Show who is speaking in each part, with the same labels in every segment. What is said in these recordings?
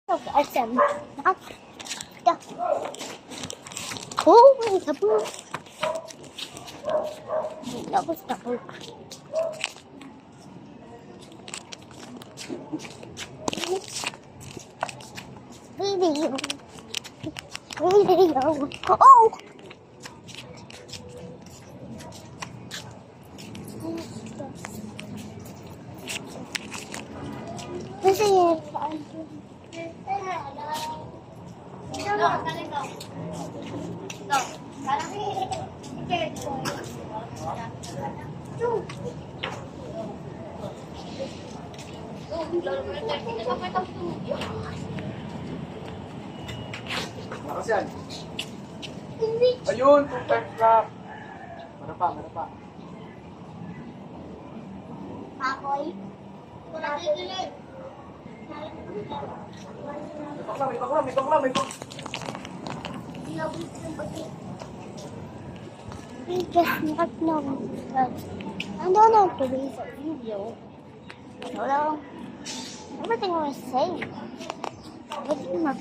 Speaker 1: SM. Oh, may sabog. Tapos sabog. Video. Oh! Kasi
Speaker 2: Lakas yan. Ayun, 2 times lang. Marapa, marapa.
Speaker 1: Ako'y
Speaker 2: May bakla, may bakla, may bakla, may bakla.
Speaker 1: we just not know that I don't know today's video. Hello. Everything was safe. Everything was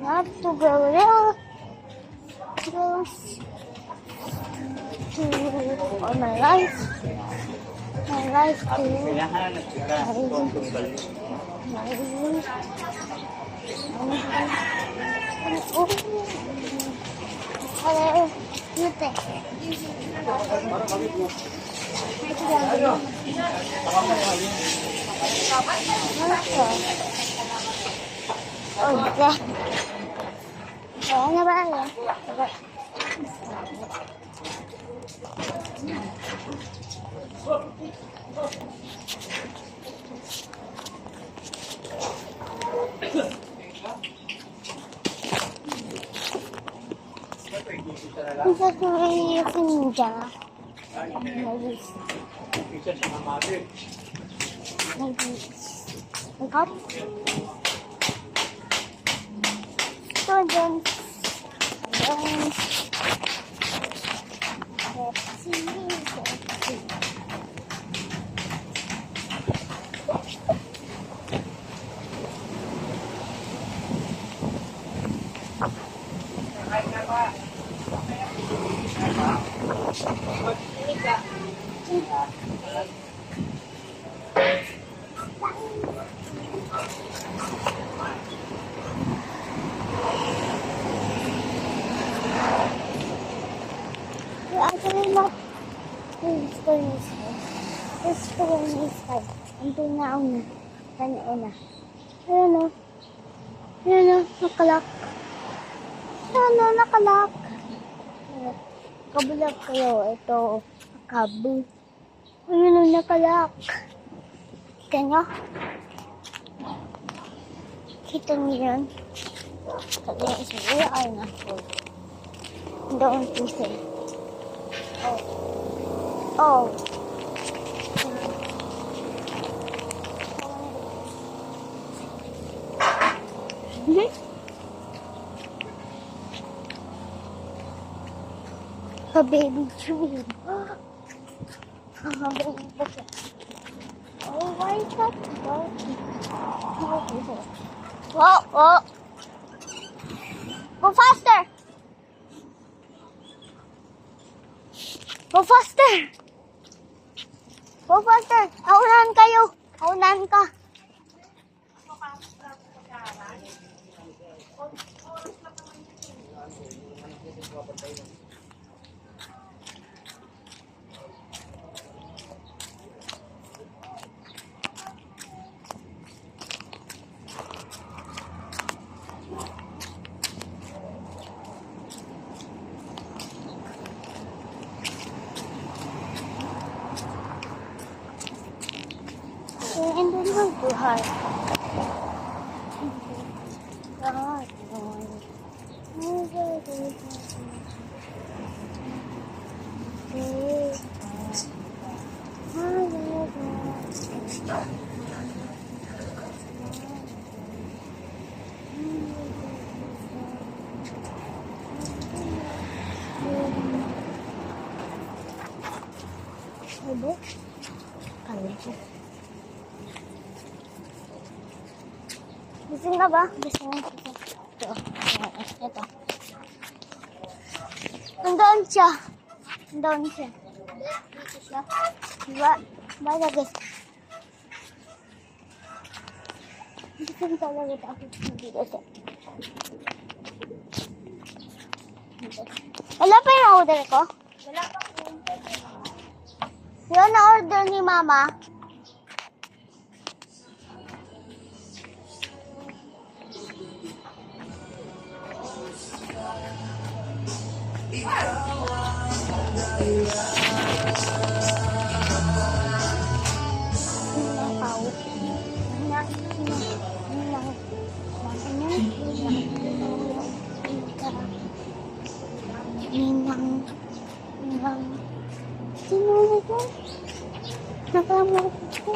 Speaker 1: not to go there. Goes to all my life. My life to hello. You think? Oh, okay. Kaya na ba yan? Isa ko yung ninja.
Speaker 2: Isa sa mamati.
Speaker 1: Ikaw? So, then, actually not this for this side. This for this side. Ito na ang kanina. Ayan o. Ayan o, nakalak. Ayan o, nakalak. Kabulag kayo. Ito, kabu. Ayan o, nakalak. Kita nyo? Kita nyo yun? Kasi isa ay nako. Don't you say. Oh. A baby tree. A baby tree. Oh, why is that? Whoa, whoa. Go faster. Go faster! Go faster! Aunahan kayo! Aunahan ka! And then we'll do hard. Ano? Kala ko. Gising ka ba? Gising. Ito. Ito. Nandoon siya. Nandoon siya. Dito siya. Diba? Ba lagi? Gising talaga ako. Dito siya. Wala pa yung order ko? Wala pa. Yun na order ni Mama. Sino na ito? Nakamot ko.